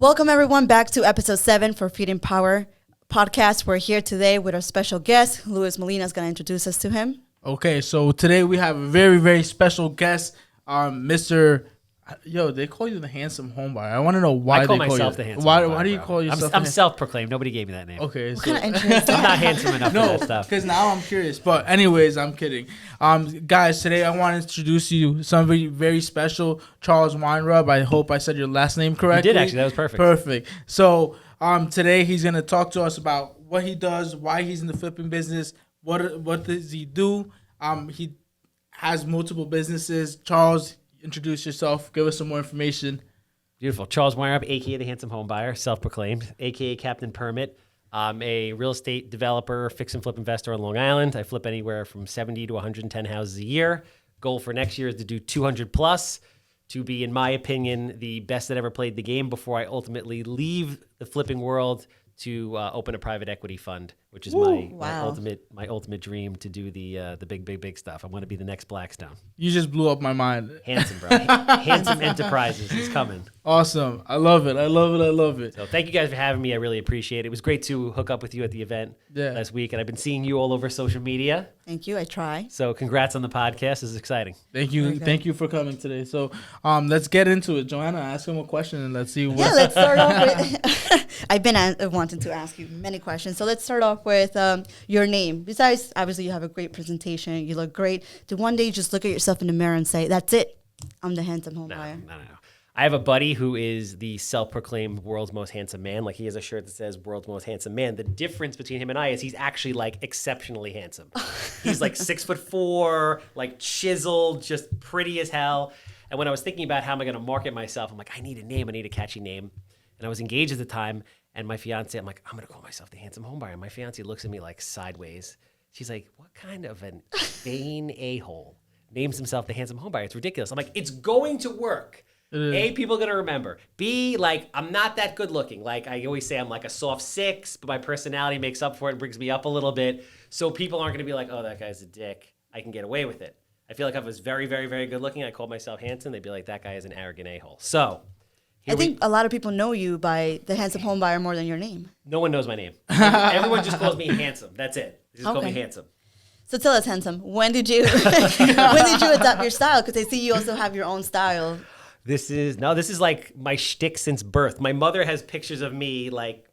Welcome everyone back to episode 7 for Feeding Power podcast. We're here today with our special guest. Luis Molina is going to introduce us to him. Okay, so today we have a very, very special guest, Mr. Yo, they call you the handsome homebuyer. I want to know why I call they myself you. the handsome why, homebuyer. Why do you call yourself? I'm self-proclaimed. Nobody gave me that name. Okay, What so kind of interest? I'm not handsome enough for no, that stuff. because now I'm curious. But anyways, I'm kidding. Guys, today I want to introduce you somebody very special, Charles Weinraub. I hope I said your last name correctly. You did actually. That was perfect. Perfect. So today he's gonna talk to us about what he does, why he's in the flipping business, what does he do. He has multiple businesses. Charles, introduce yourself. Give us some more information. Beautiful. Charles Weinraub, a.k.a. the handsome homebuyer, self-proclaimed, a.k.a. Captain Permit. I'm a real estate developer, fix and flip investor on Long Island. I flip anywhere from 70 to 110 houses a year. Goal for next year is to do 200 plus, to be, in my opinion, the best that ever played the game before I ultimately leave the flipping world to open a private equity fund, which is my ultimate dream, to do the big stuff. I want to be the next Blackstone. You just blew up my mind. Handsome, bro. Handsome Enterprises is coming. Awesome. I love it. I love it. So thank you guys for having me. I really appreciate it. It was great to hook up with you at the event last week, and I've been seeing you all over social media. Thank you. I try. So congrats on the podcast. This is exciting. Thank you. Okay. Thank you for coming today. So let's get into it. Joanna, ask him a question and let's see what. Yeah, let's start off with... I've been wanting to ask you many questions. So let's start off with your name. Besides, obviously, you have a great presentation. You look great. Do one day just look at yourself in the mirror and say, that's it. I'm the handsome homebuyer. No. I have a buddy who is the self-proclaimed world's most handsome man. Like, he has a shirt that says world's most handsome man. The difference between him and I is he's actually like exceptionally handsome. He's like 6'4", like chiseled, just pretty as hell. And when I was thinking about how am I going to market myself, I'm like, I need a name. I need a catchy name. And I was engaged at the time. And my fiance, I'm like, I'm going to call myself the handsome homebuyer. And my fiance looks at me like sideways. She's like, what kind of an vain a-hole names himself the handsome homebuyer? It's ridiculous. I'm like, it's going to work. A, people are going to remember. B, like, I'm not that good looking. Like, I always say I'm like a soft 6, but my personality makes up for it and brings me up a little bit. So people aren't going to be like, oh, that guy's a dick. I can get away with it. I feel like if I was very, very, very good looking, I called myself handsome, they'd be like, that guy is an arrogant a-hole. So I think a lot of people know you by the handsome homebuyer more than your name. No one knows my name. Everyone just calls me handsome. That's it. They just call me handsome. So tell us, handsome, when did you adopt your style? Because I see you also have your own style. This is like my shtick since birth. My mother has pictures of me like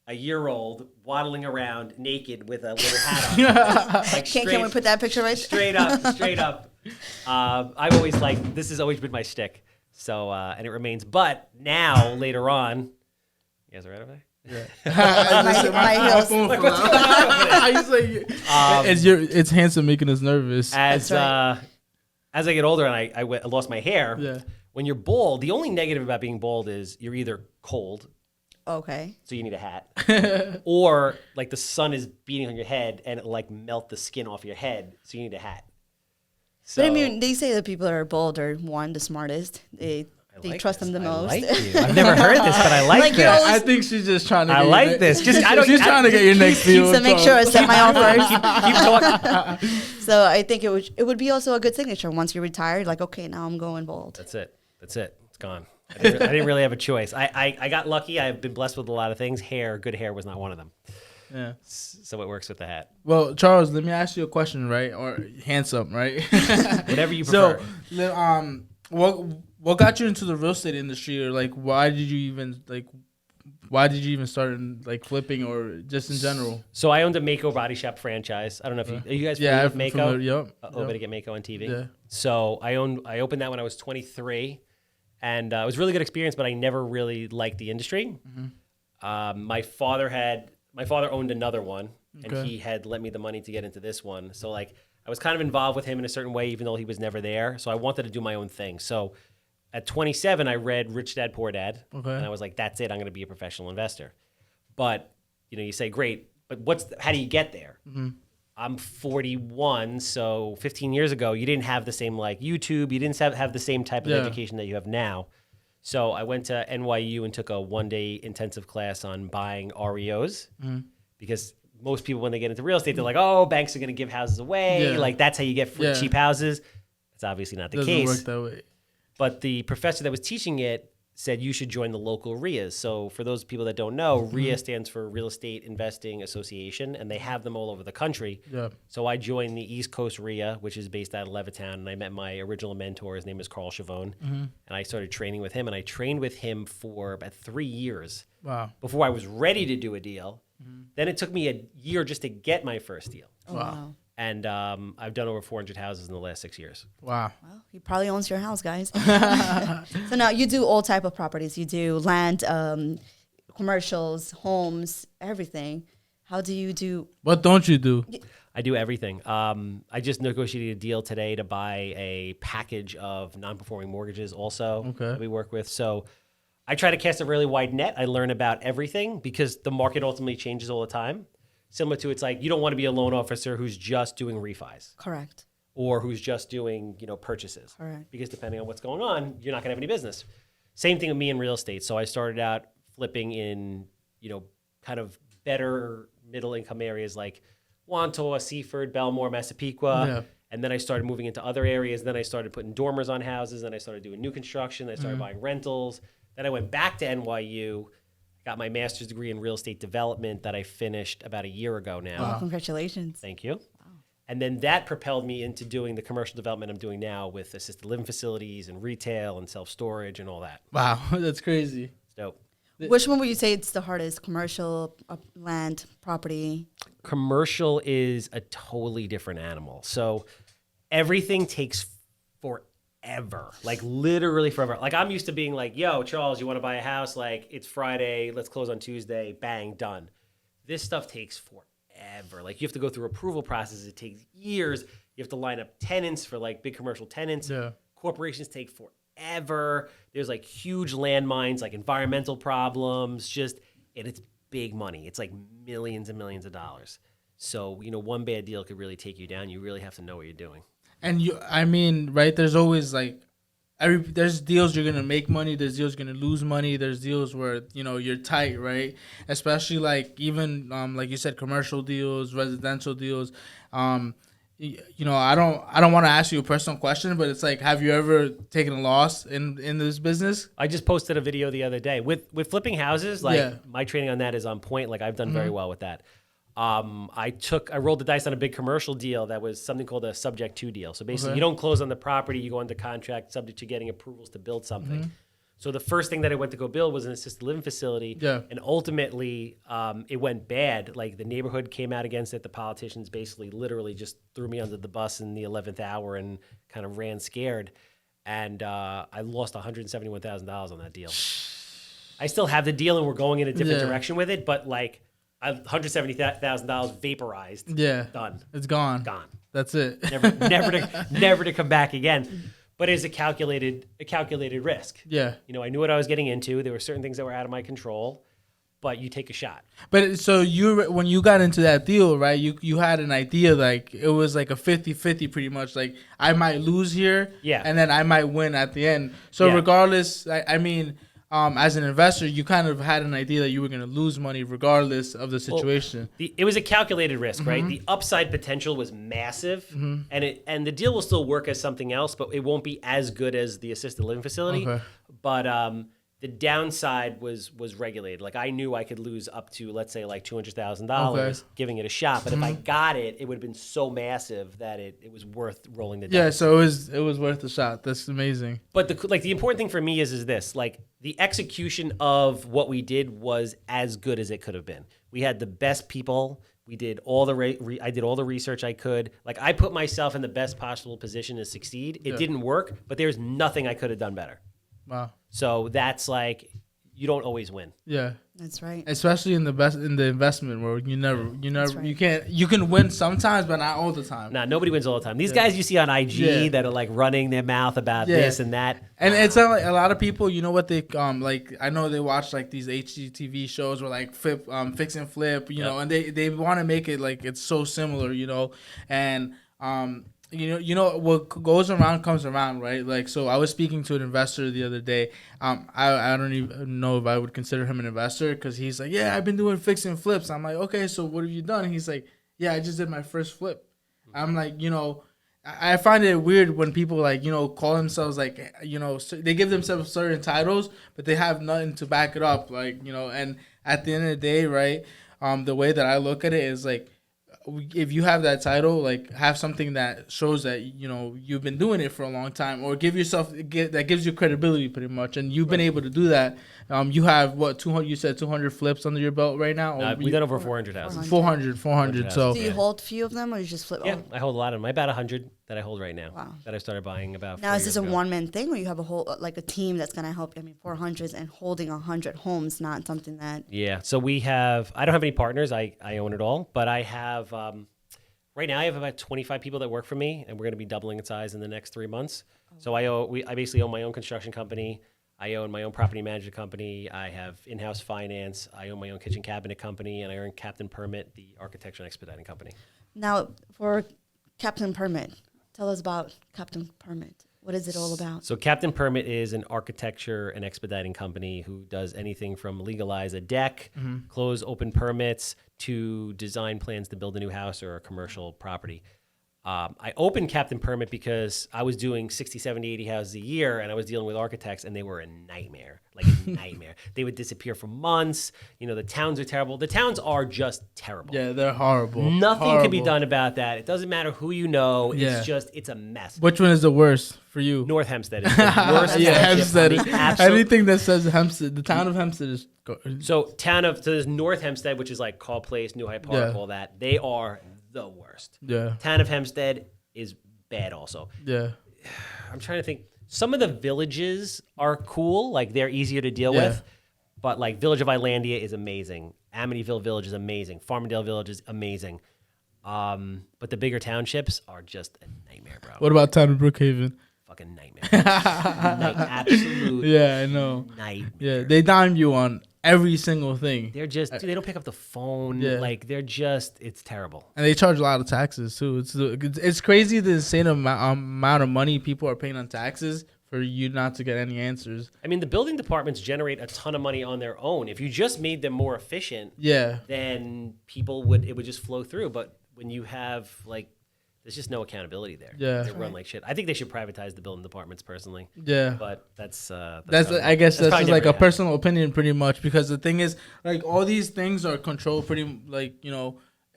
a year-old waddling around naked with a little hat on. Like Can we put that picture right there? Straight up. I've always this has always been my shtick. So, and it remains. But now, later on, you guys are right over there? Yeah. my heels. It's handsome making us nervous. As I get older and I lost my hair, when you're bald, the only negative about being bald is you're either cold, okay, so you need a hat, or like the sun is beating on your head and it like melt the skin off your head, so you need a hat. So, but I mean, they say that people that are bald are the smartest. They trust them the most. I like you. I've never heard this, but I like that. I think she's just trying to. I like this. She's trying to get your next deal. So make sure I set my offers. Keep going. So I think it would be also a good signature once you're retired. Like, okay, now I'm going bald. That's it. It's gone. I didn't really have a choice. I got lucky. I've been blessed with a lot of things. Good hair was not one of them. Yeah. So it works with the hat. Well, Charles, let me ask you a question, right? Or handsome, right? Whatever you prefer. So, what got you into the real estate industry, or like why did you even start in like flipping, or just in general? So I owned a Mako body shop franchise. I don't know if are you guys familiar with Mako? Yep. Better get Mako on TV. Yeah. So I opened that when I was 23, and it was a really good experience, but I never really liked the industry. Mm-hmm. My father owned another one, and he had lent me the money to get into this one. So like I was kind of involved with him in a certain way, even though he was never there. So I wanted to do my own thing. So at 27, I read Rich Dad, Poor Dad, and I was like, that's it. I'm going to be a professional investor. But, you say, great, but how do you get there? Mm-hmm. I'm 41, so 15 years ago, you didn't have the same like YouTube. You didn't have the same type of education that you have now. So I went to NYU and took a one-day intensive class on buying REOs because most people, when they get into real estate, they're like, oh, banks are going to give houses away. Yeah. Like, that's how you get free, cheap houses. It's obviously not the case. Doesn't work that way. But the professor that was teaching it said you should join the local RIAs. So for those people that don't know, Mm-hmm. RIA stands for Real Estate Investing Association, and they have them all over the country. Yeah. So I joined the East Coast RIA, which is based out of Levittown, and I met my original mentor. His name is Carl Chavone, and I started training with him, and I trained with him for about 3 years Wow. before I was ready to do a deal. Then it took me a year just to get my first deal. Oh, wow. And I've done over 400 houses in the last 6 years. Wow. Well, he probably owns your house, guys. So now you do all type of properties. You do land, commercials, homes, everything. How do you do? What don't you do? I do everything. I just negotiated a deal today to buy a package of non-performing mortgages also that we work with. So I try to cast a really wide net. I learn about everything because the market ultimately changes all the time. Similar to, it's like you don't want to be a loan officer who's just doing refis Correct. or who's just doing, purchases. Correct. Because depending on what's going on, you're not going to have any business. Same thing with me in real estate. So I started out flipping in, kind of better middle income areas like Wantaw, Seaford, Belmore, Massapequa. Yeah. And then I started moving into other areas. Then I started putting dormers on houses. Then I started doing new construction. Then I started buying rentals. Then I went back to NYU, got my master's degree in real estate development that I finished about a year ago now. Oh, congratulations. Thank you. And then that propelled me into doing the commercial development I'm doing now with assisted living facilities and retail and self-storage and all that. Wow. That's crazy. It's dope. Which one would you say it's the hardest? Commercial, land, property? Commercial is a totally different animal. So everything takes forever, like literally forever. Like I'm used to being like, yo, Charles, you want to buy a house? Like it's Friday, let's close on Tuesday, bang, done. This stuff takes forever. Like you have to go through approval processes. It takes years. You have to line up tenants for like big commercial tenants. Yeah. Corporations take forever. There's like huge landmines, like environmental problems, and it's big money. It's like millions and millions of dollars. So, one bad deal could really take you down. You really have to know what you're doing. And right, there's always like, there's deals you're going to make money. There's deals you're going to lose money. There's deals where, you're tight, right? Especially like even, like you said, commercial deals, residential deals. I don't want to ask you a personal question, but it's like, have you ever taken a loss in this business? I just posted a video the other day with flipping houses. Like my training on that is on point. Like I've done very well with that. I rolled the dice on a big commercial deal that was something called a subject to deal. So basically you don't close on the property, you go into contract subject to getting approvals to build something. So the first thing that I went to go build was an assisted living facility. Yeah. And ultimately, it went bad. Like the neighborhood came out against it. The politicians basically literally just threw me under the bus in the 11th hour and kind of ran scared. And I lost $171,000 on that deal. I still have the deal and we're going in a different direction with it, but like $170,000 vaporized. Yeah. Done. It's gone. Gone. That's it. Never to come back again. But it's a calculated risk. Yeah. I knew what I was getting into. There were certain things that were out of my control, but you take a shot. But so when you got into that deal, right, you had an idea, like it was like a 50-50 pretty much. Like I might lose here, and then I might win at the end. So regardless, as an investor, you kind of had an idea that you were going to lose money regardless of the situation. Well, it was a calculated risk, right? The upside potential was massive, and the deal will still work as something else, but it won't be as good as the assisted living facility. Okay. But the downside was regulated. Like I knew I could lose up to, let's say, like $200,000 giving it a shot. But if I got it, it would have been so massive that it was worth rolling the dice. Yeah, so it was worth a shot. That's amazing. But the important thing for me is this: like the execution of what we did was as good as it could have been. We had the best people. We did all the I did all the research I could. Like I put myself in the best possible position to succeed. It didn't work, but there's nothing I could have done better. Wow. So that's like, you don't always win. Yeah. That's right. Especially in the investment world, you never right. you can win sometimes, but not all the time. Nah, nobody wins all the time. These guys you see on IG that are like running their mouth about this and that. And it's not like a lot of people, what they like I know they watch like these HGTV shows where like fix and flip, and they want to make it like it's so similar, and what goes around comes around, right? Like, so I was speaking to an investor the other day. I don't even know if I would consider him an investor because he's like, yeah, I've been doing fix and flips. I'm like, okay, so what have you done? He's like, yeah, I just did my first flip. I'm like, I find it weird when people like, call themselves like, they give themselves certain titles, but they have nothing to back it up. Like, and at the end of the day, right, the way that I look at it is like, if you have that title, like have something that shows that, you've been doing it for a long time, or give yourself, that gives you credibility pretty much. And you've been able to do that. You have what, 200, you said 200 flips under your belt right now? We've done over 400,000. 400. So do you hold a few of them or you just flip? Yeah, I hold a lot of them. I about 100 that I hold right now. Wow. That I started buying about. Now, 4 is this years a ago. one-man thing, or you have a whole like a team that's gonna help? 400s and holding 100 homes, not something that. Yeah. So we have. I don't have any partners. I own it all, but I have. Right now, I have about 25 people that work for me, and we're going to be doubling in size in the next 3 months. So I basically own my own construction company. I own my own property management company. I have in-house finance. I own my own kitchen cabinet company, and I own Captain Permit, the architecture and expediting company. Now, for Captain Permit, tell us about Captain Permit. What is it all about? So Captain Permit is an architecture and expediting company who does anything from legalize a deck, close open permits, to design plans to build a new house or a commercial property. I opened Captain Permit because I was doing 60, 70, 80 houses a year, and I was dealing with architects, and they were a nightmare, like a nightmare. They would disappear for months. The towns are terrible. The towns are just terrible. yeah, they're horrible. Nothing can be done about that. It doesn't matter who you know. Yeah. It's a mess. Which one is the worst for you? North Hempstead is the worst. Yeah, township. Hempstead. Absolute- Anything that says Hempstead, the town of Hempstead is. So there's North Hempstead, which is like Call Place, New Hyde Park, Yeah. all that. They are the worst. Yeah. Town of Hempstead is bad also. Yeah. I'm trying to think. Some of the villages are cool, like they're easier to deal Yeah. with. But like Village of Islandia is amazing. Amityville Village is amazing. Farmingdale Village is amazing. But the bigger townships are just a nightmare, bro. What about town of Brookhaven? Fucking nightmare. Absolute Yeah, I know. nightmare. Yeah, they dime you on every single thing, They're just, dude, they don't pick up the phone. Yeah. Like, they're just, it's terrible. and they charge a lot of taxes too. It's crazy the insane amount of money people are paying on taxes for you not to get any answers. I mean, the building departments generate a ton of money on their own. If you just made them more efficient, Yeah, then it would just flow through. But when you have, like, there's just no accountability there. Yeah. They run like shit. I think they should privatize the building departments personally. yeah. But that's That's I guess that's probably just like never a gonna personal opinion, pretty much, because the thing is, like, all these things are controlled pretty, like,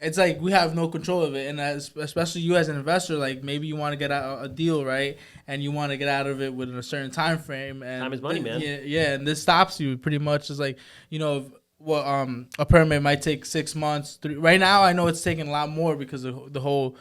it's like we have no control of it, and especially you as an investor, like maybe you want to get out a deal, right, and you want to get out of it within a certain time frame, and Time is money, man. Yeah, and this stops you pretty much. It's like a permit might take 6 months. Right now, I know it's taking a lot more because of the whole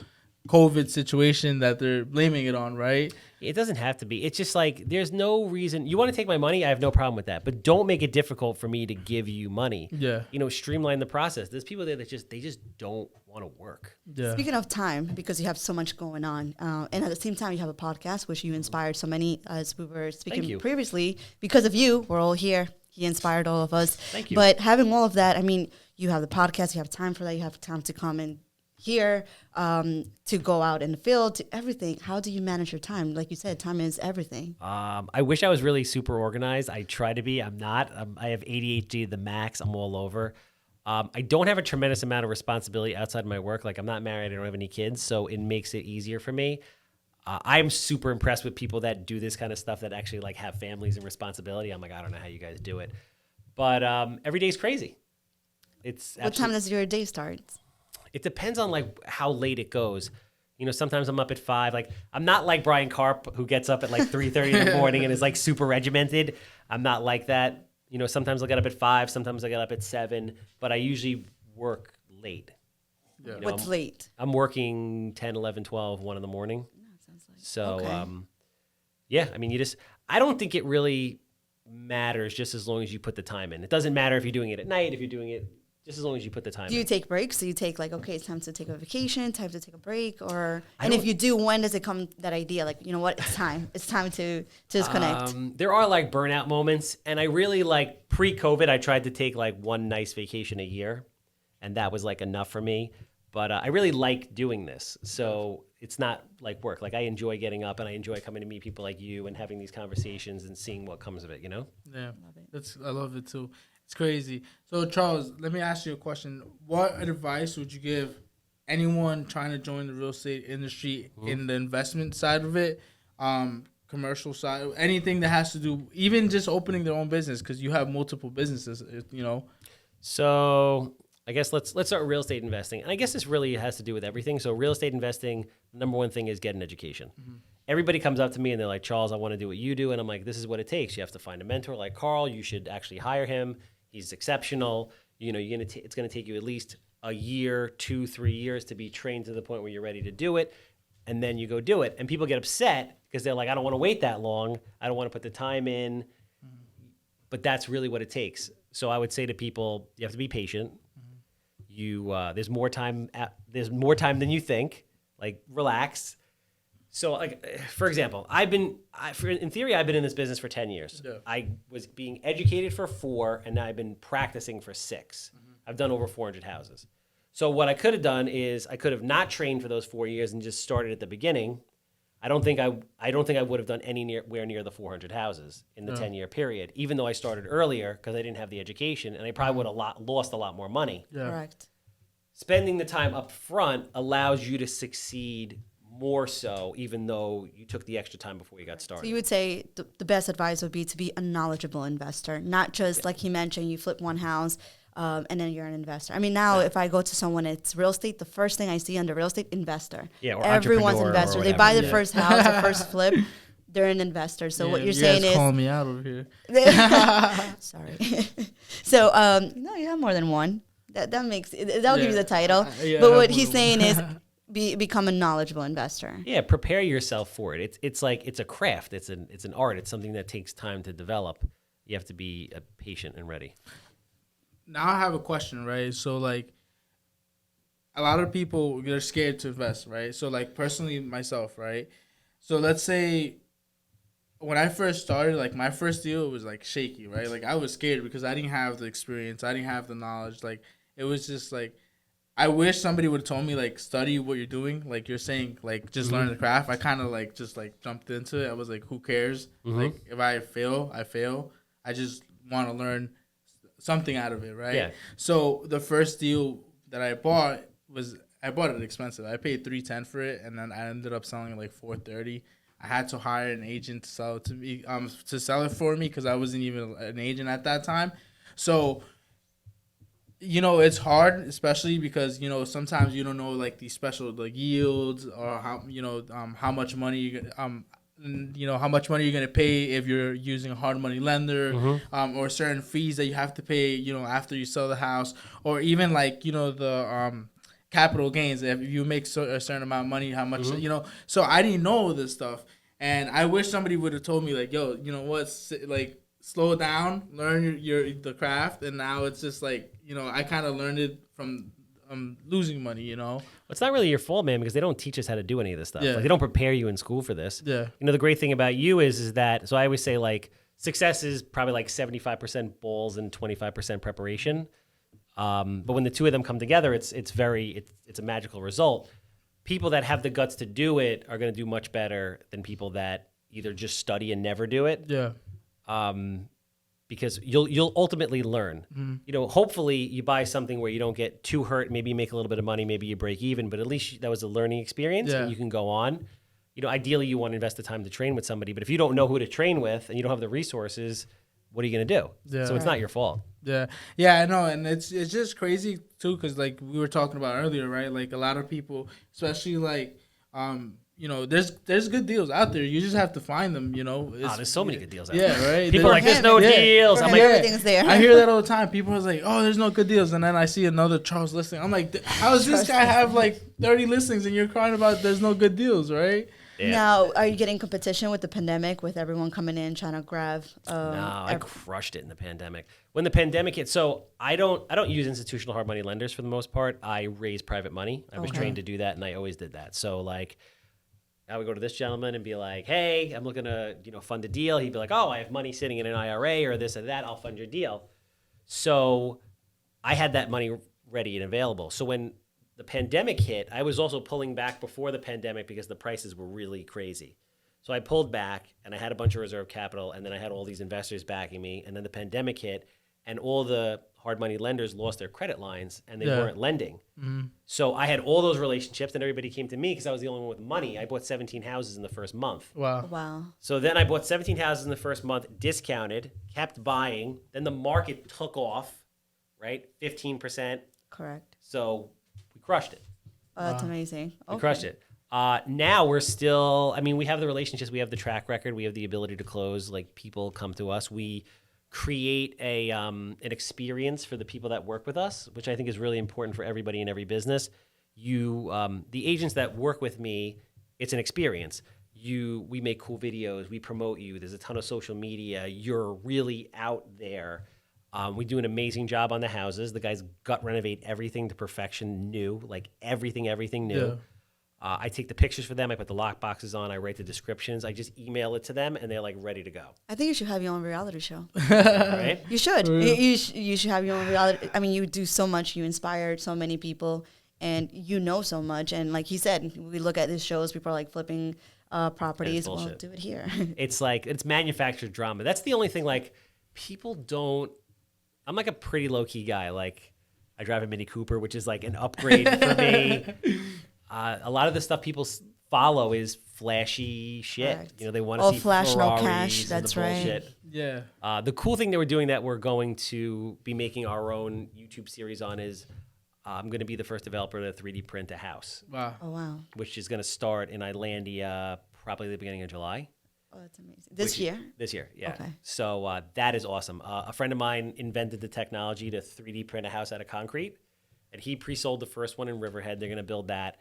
COVID situation that they're blaming it on, right? It doesn't have to be. It's just like there's no reason. You want to take my money? I have no problem with that. But don't make it difficult for me to give you money. Yeah. Streamline the process. There's people there that just don't want to work. Yeah. Speaking of time, because you have so much going on, and at the same time you have a podcast, which you inspired so many, as we were speaking you. previously. Because of you, we're all here. He inspired all of us. Thank you. But having all of that, I mean, you have the podcast, you have time for that, you have time to come and here, to go out in the field, to everything. How do you manage your time? Like you said, time is everything. I wish I was really super organized. I try to be. I'm not. I have ADHD to the max. I'm all over. I don't have a tremendous amount of responsibility outside of my work. Like, I'm not married. I don't have any kids, so it makes it easier for me. I'm super impressed with people that do this kind of stuff that actually like have families and responsibility. I'm like, I don't know how you guys do it, but every day's crazy. What time does your day start? It depends on like how late it goes. Sometimes I'm up at 5. Like, I'm not like Brian Karp, who gets up at like 3:30 in the morning and is like super regimented. I'm not like that. Sometimes I'll get up at 5, sometimes I get up at 7, but I usually work late. Yeah. What's late? I'm working 10, 11, 12, 1 in the morning. Sounds like, So, okay. yeah, I mean, I don't think it really matters just as long as you put the time in. It doesn't matter if you're doing it at night, if you're doing it just as long as you put the time in. Do you take breaks? Do you take like, okay, it's time to take a vacation, time to take a break, or I and if don't- you do, when does it come that idea? Like, you know what, it's time to disconnect. There are like burnout moments, and I really like pre-COVID, I tried to take like one nice vacation a year, and that was like enough for me. But I really like doing this, so it's not like work. Like, I enjoy getting up, and I enjoy coming to meet people like you and having these conversations and seeing what comes of it. Yeah, I love it too. It's crazy. So, Charles, let me ask you a question. What advice would you give anyone trying to join the real estate industry in the investment side of it, commercial side, anything that has to do, even just opening their own business, because you have multiple businesses, you know. So I guess let's start real estate investing. And I guess this really has to do with everything. So real estate investing, number one thing is get an education. Everybody comes up to me and they're like, Charles, I want to do what you do. And I'm like, this is what it takes. You have to find a mentor like Carl. You should actually hire him. He's exceptional. You know, it's going to take you at least a year, 2-3 years to be trained to the point where you're ready to do it. And then you go do it. And people get upset because they're like, I don't want to wait that long. I don't want to put the time in. But that's really what it takes. So I would say to people, you have to be patient. There's more time than you think. Like, relax. So, like, for example, in theory, I've been in this business for 10 years. Yeah. I was being educated for 4, and now I've been practicing for 6. I've done over 400 houses. So what I could have done is I could have not trained for those 4 years and just started at the beginning. I don't think I would have done anywhere near the 400 houses in the 10-year period, even though I started earlier because I didn't have the education, and I probably would have lost a lot more money. Yeah. Correct. Spending the time up front allows you to succeed more so, even though you took the extra time before you got started. So you would say the best advice would be to be a knowledgeable investor, not just like he mentioned, you flip one house and then you're an investor. I mean, now if I go to someone, it's real estate, the first thing I see under real estate, investor. Yeah, or everyone's entrepreneur investor. or They buy the whatever. first house, the first flip. They're an investor. So what you're saying is calling me out over here. sorry. So no, you have more than one. That makes that'll give you the title. But what he's saying is become a knowledgeable investor. Yeah, prepare yourself for it. It's like it's a craft. It's an art. It's something that takes time to develop. You have to be patient and ready. Now I have a question, right? So, like, a lot of people, they're scared to invest, right? So, like, personally, myself, right? So, let's say when I first started, like, my first deal was, like, shaky, right? Like, I was scared because I didn't have the experience. I didn't have the knowledge. Like, it was just, like, I wish somebody would have told me, like, study what you're doing. Like, you're saying, like, just learn the craft. I kind of, like, just, like, jumped into it. I was like, who cares? Like, if I fail, I fail. I just want to learn something out of it, right? Yeah. So the first deal that I bought it expensive. I paid $310 for it, and then I ended up selling it like $430. I had to hire an agent to sell it to me, to sell it for me because I wasn't even an agent at that time. So, you know, it's hard, especially because, you know, sometimes you don't know like the special like yields or how, you know, how much money how much money you're going to pay if you're using a hard money lender, or certain fees that you have to pay, you know, after you sell the house, or even like, you know, the capital gains. If you make a certain amount of money, how much, you know. So I didn't know this stuff. And I wish somebody would have told me like, yo, you know what, like, slow down, learn the craft. And now it's just like, you know, I kind of learned it from losing money, you know. It's not really your fault, man, because they don't teach us how to do any of this stuff. Yeah. Like, they don't prepare you in school for this. Yeah. You know, the great thing about you is that, so I always say, like, success is probably like 75% balls and 25% preparation. But when the two of them come together, it's a magical result. People that have the guts to do it are going to do much better than people that either just study and never do it. Yeah. Because you'll ultimately learn. You know, hopefully you buy something where you don't get too hurt. Maybe you make a little bit of money. Maybe you break even. But at least that was a learning experience, and you can go on. You know, ideally you want to invest the time to train with somebody. But if you don't know who to train with and you don't have the resources, what are you going to do? Yeah. So it's not your fault. Yeah, I know, and it's just crazy too, because like we were talking about earlier, right? Like a lot of people, especially like you know, there's good deals out there. You just have to find them, you know. There's so many good deals out there. Yeah, right. People are like, there's no deals. I'm like, everything's there. I hear that all the time. People are like, oh, there's no good deals, and then I see another Charles listing. I'm like, how does this guy have like 30 listings and you're crying about there's no good deals, right? Yeah. Now, are you getting competition with the pandemic, with everyone coming in trying to grab? No, I crushed it in the pandemic. When the pandemic hit, so I don't use institutional hard money lenders for the most part. I raise private money. I was trained to do that, and I always did that. So like, I would go to this gentleman and be like, hey, I'm looking to, you know, fund a deal. He'd be like, oh, I have money sitting in an IRA or this or that. I'll fund your deal. So I had that money ready and available. So when the pandemic hit, I was also pulling back before the pandemic because the prices were really crazy. So I pulled back and I had a bunch of reserve capital, and then I had all these investors backing me, and then the pandemic hit and all the hard money lenders lost their credit lines and they Yeah. weren't lending. So I had all those relationships, and everybody came to me because I was the only one with money. I bought 17 houses in the first month. Wow. Wow. So then I bought 17 houses in the first month, discounted, kept buying. Then the market took off, right? 15%. Correct. So we crushed it. Oh, that's amazing. We crushed it. Now we're still, I mean, we have the relationships, we have the track record, we have the ability to close. Like, people come to us. We create an experience for the people that work with us, which I think is really important for everybody in every business. The agents that work with me, it's an experience. We make cool videos, we promote you. There's a ton of social media. You're really out there. We do an amazing job on the houses. The guys gut renovate everything to perfection, new, like everything new. Yeah. I take the pictures for them. I put the lock boxes on. I write the descriptions. I just email it to them, and they're like ready to go. I think you should have your own reality show. Right? You should. You should have your own reality. I mean, you do so much. You inspired so many people, and you know so much. And like he said, we look at these shows. People are like flipping properties. Well, bullshit. do it here. It's manufactured drama. That's the only thing. Like, people don't. I'm like a pretty low key guy. Like, I drive a Mini Cooper, which is like an upgrade for me. A lot of the stuff people follow is flashy shit. Correct. You know, they want to All see flash, no Ferraris cash. and That's the right. bullshit. Yeah. The cool thing that we're doing that we're going to be making our own YouTube series on is I'm going to be the first developer to 3D print a house, Wow. Oh wow. which is going to start in Islandia probably the beginning of July. Oh, that's amazing. This year. This year, yeah. Okay. So that is awesome. A friend of mine invented the technology to 3D print a house out of concrete, and he pre-sold the first one in Riverhead. They're going to build that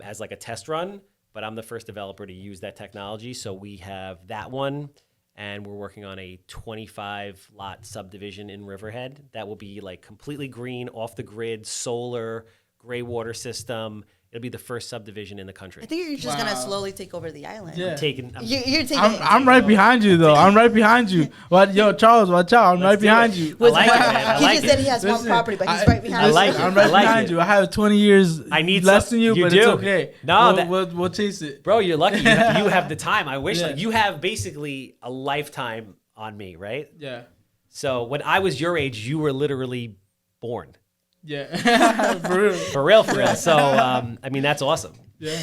as like a test run, but I'm the first developer to use that technology. So we have that one, and we're working on a 25-lot subdivision in Riverhead that will be like completely green, off the grid, solar, gray water system. It'll be the first subdivision in the country. I think you're just gonna Wow. slowly take over the island. Yeah. You're taking. I'm right behind you, though. I'm right behind you. But yo, Charles, watch out. I'm right do behind it. you. I like it, man. I He like just it. said he has one Listen, property, but he's right behind I you. like it. I'm right I like behind it. you. I have 20 years I need less some- than you, you but do. it's okay. No, we'll chase it. Bro, you're lucky. You have the time. I wish. Yeah. Like, you have basically a lifetime on me, right? Yeah. So when I was your age, you were literally born. Yeah. For real. For real, for real. So, I mean, that's awesome. Yeah.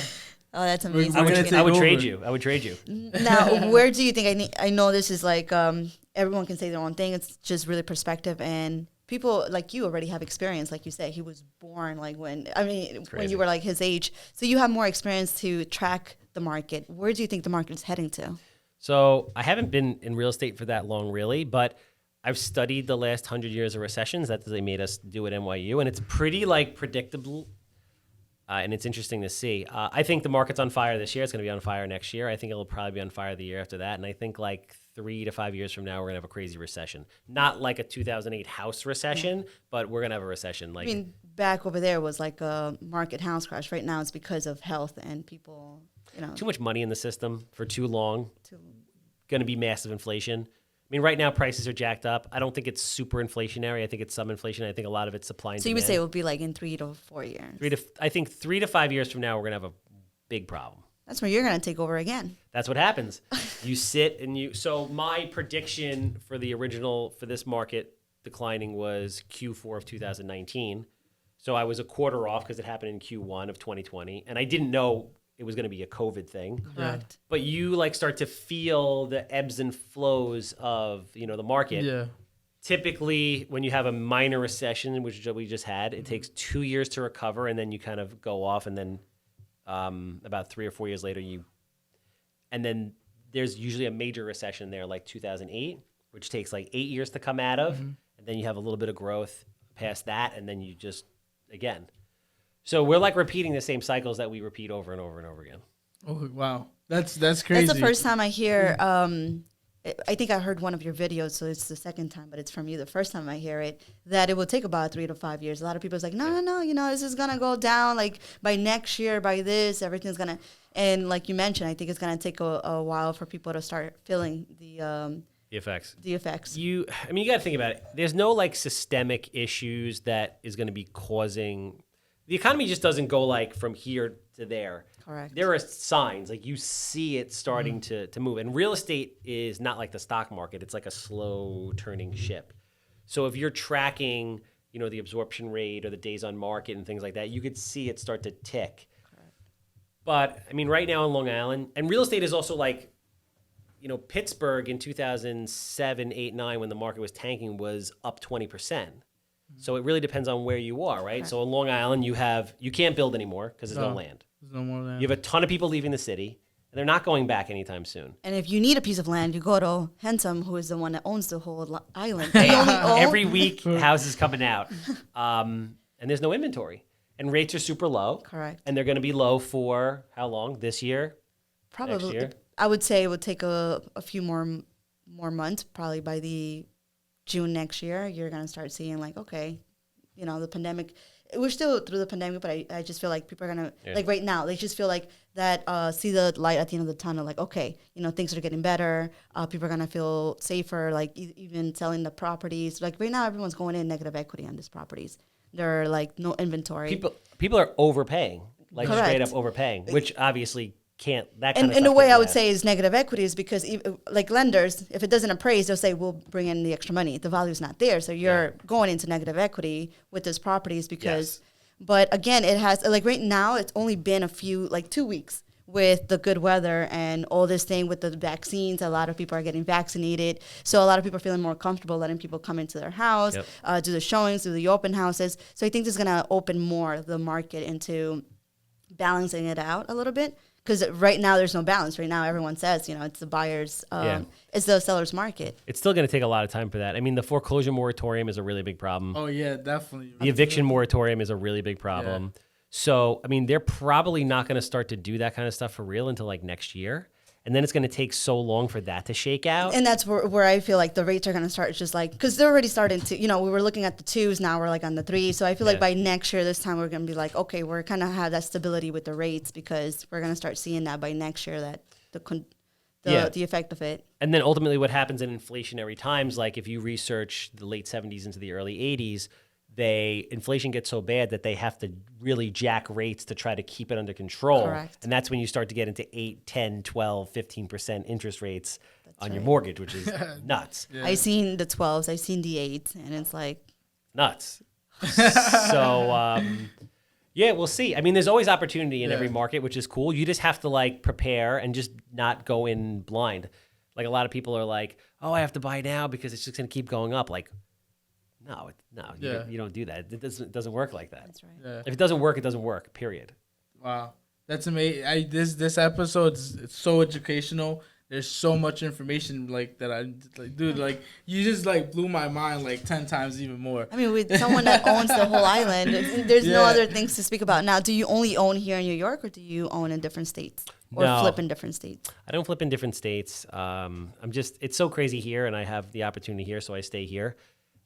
Oh, that's amazing. We're gonna take I would over. trade you. I would trade you. Now, where do you think I know this is like everyone can say their own thing. It's just really perspective, and people like you already have experience. Like you said, he was born like when when crazy. you were like his age, so you have more experience to track the market. Where do you think the market is heading to? So I haven't been in real estate for that long, really, but I've studied the last 100 years of recessions that they made us do at NYU, and it's pretty like predictable. And it's interesting to see. I think the market's on fire this year. It's going to be on fire next year. I think it'll probably be on fire the year after that. And I think like 3 to 5 years from now, we're going to have a crazy recession. Not like a 2008 house recession, but we're going to have a recession. Like, I mean, back over there was like a market house crash. Right now, it's because of health and people, too much money in the system for too long. too- Going to be massive inflation. I mean, right now prices are jacked up. I don't think it's super inflationary. I think it's some inflation. I think a lot of it's supply and So you would demand. say it would be like in 3 to 4 years. I think 3 to 5 years from now, we're going to have a big problem. That's when you're gonna take over again. That's what happens. You sit and so my prediction for this market declining was Q4 of 2019. So I was a quarter off because it happened in Q1 of 2020. And I didn't know it was going to be a COVID thing. Correct. But you like start to feel the ebbs and flows of, the market. Yeah. Typically, when you have a minor recession, which we just had, it takes 2 years to recover, and then you kind of go off, and then about 3 or 4 years later, and then there's usually a major recession there, like 2008, which takes like 8 years to come out of, and then you have a little bit of growth past that, and then you just again. So we're like repeating the same cycles that we repeat over and over and over again. Oh wow, that's crazy. That's the first time I hear. I think I heard one of your videos, so it's the second time, but it's from you. The first time I hear it, that it will take about 3 to 5 years. A lot of people is like, no, this is gonna go down. Like by next year, by this, everything's gonna. And like you mentioned, I think it's gonna take a while for people to start feeling the effects. The effects. You got to think about it. There's no like systemic issues that is going to be causing. The economy just doesn't go like from here to there. Correct. There are signs, like you see it starting to move. And real estate is not like the stock market. It's like a slow turning ship. So if you're tracking, the absorption rate or the days on market and things like that, you could see it start to tick. Correct. But I mean, right now in Long Island, and real estate is also like, Pittsburgh in 2007, 8, 9, when the market was tanking, was up 20%. So it really depends on where you are, right? So in Long Island, you can't build anymore because there's no land. There's no more land. You have a ton of people leaving the city, and they're not going back anytime soon. And if you need a piece of land, you go to Hensom, who is the one that owns the whole island. They only own Every week, houses coming out, and there's no inventory. And rates are super low. Correct. And they're going to be low for how long? This year? Probably. Next year? I would say it would take a few more months, probably by the June next year. You're going to start seeing like, okay, the pandemic, we're still through the pandemic, but I just feel like people are going to, like right now, they just feel like that, see the light at the end of the tunnel, like, okay, things are getting better. People are going to feel safer, like even selling the properties. Like right now, everyone's going in negative equity on these properties. They're like no inventory. People are overpaying, like Correct. straight up overpaying, which obviously can't, that kind And of in stuff a way, can't I would last. say is negative equity is because like lenders, if it doesn't appraise, they'll say, we'll bring in the extra money. The value's not there. So you're going into negative equity with those properties because, but again, it has, like right now, it's only been a few, like 2 weeks with the good weather and all this thing with the vaccines. A lot of people are getting vaccinated. So a lot of people are feeling more comfortable letting people come into their house, do the showings, do the open houses. So I think this is going to open more the market into balancing it out a little bit. Because right now there's no balance. Right now everyone says, it's the buyer's, it's the seller's market. It's still going to take a lot of time for that. I mean, the foreclosure moratorium is a really big problem. Oh, yeah, definitely. The eviction moratorium is a really big problem. Yeah. So, I mean, they're probably not going to start to do that kind of stuff for real until like next year. And then it's going to take so long for that to shake out. And that's where I feel like the rates are going to start just like, because they're already starting to, we were looking at the 2s, now we're like on the 3s. So I feel like by next year, this time we're going to be like, okay, we're kind of have that stability with the rates because we're going to start seeing that by next year that the effect of it. And then ultimately what happens in inflationary times, like if you research the late 70s into the early 80s, inflation gets so bad that they have to really jack rates to try to keep it under control. Correct. And that's when you start to get into 8, 10, 12, 15% interest rates on your mortgage, which is nuts. Yeah. I've seen the 12s, I've seen the 8s, and it's like... nuts. So, we'll see. I mean, there's always opportunity in every market, which is cool. You just have to like prepare and just not go in blind. Like a lot of people are like, oh, I have to buy now because it's just going to keep going up. Like, No, you don't do that. It doesn't work like that. That's right. Yeah. If it doesn't work, it doesn't work. Period. Wow, that's amazing. This episode it's so educational. There's so much information like that. Dude, you just like blew my mind like 10 times even more. I mean, with someone that owns the whole island, there's no other things to speak about. Now, do you only own here in New York, or do you own in different states, or flip in different states? I don't flip in different states. It's so crazy here, and I have the opportunity here, so I stay here.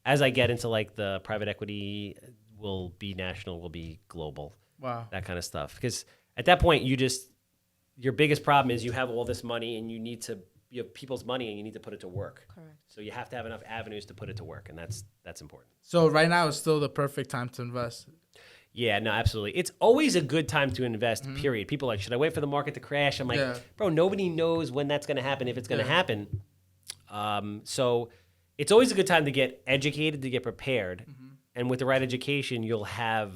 As I get into like the private equity, will be national, will be global. Wow. That kind of stuff. Because at that point, your biggest problem is you have all this money and you have people's money and you need to put it to work. Correct. So you have to have enough avenues to put it to work, and that's important. So right now is still the perfect time to invest. Yeah, no, absolutely. It's always a good time to invest, period. People are like, should I wait for the market to crash? I'm like, bro, nobody knows when that's going to happen, if it's going to happen. So it's always a good time to get educated, to get prepared. And with the right education, you'll have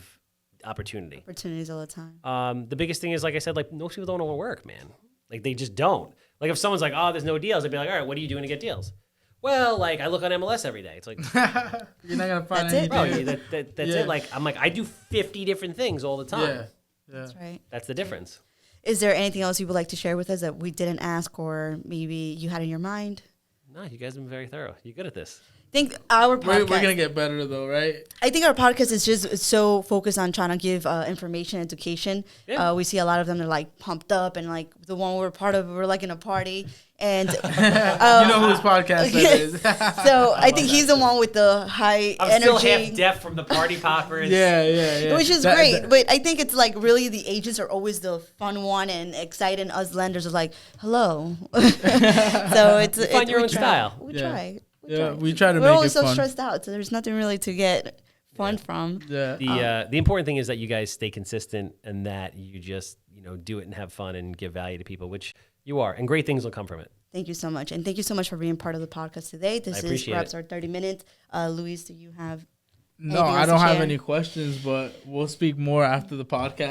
opportunities all the time. The biggest thing is, like I said, like most people don't want to work, man. Like they just don't. Like if someone's like, oh, there's no deals, I'd be like, all right, what are you doing to get deals? Well, like I look on MLS every day. It's like you're not gonna find anything. anything. Bro, that's it. Like I'm like I do 50 different things all the time. Yeah. That's right. That's the difference. Is there anything else you would like to share with us that we didn't ask, or maybe you had in your mind? No, you guys have been very thorough. You're good at this. I think our podcast... We're going to get better, though, right? I think our podcast is just so focused on trying to give information, education. Yeah. We see a lot of them, they're like pumped up, and like the one we're part of, we're like in a party. And you know whose podcast that is. So I think he's the one with the high I'm energy. still half deaf from the party poppers. Yeah. Which is great. But I think it's like really the agents are always the fun one and exciting. Us lenders are like, hello. So it's find your own style. We try. We try to We're make it always so fun. stressed out, so there's nothing really to get fun from. Yeah. The important thing is that you guys stay consistent and that you just do it and have fun and give value to people, which you are, and great things will come from it. Thank you so much. And thank you so much for being part of the podcast today. This is appreciate perhaps it. our 30 minutes. Luis, do you have No, anything I else don't to have share? any questions, but we'll speak more after the podcast.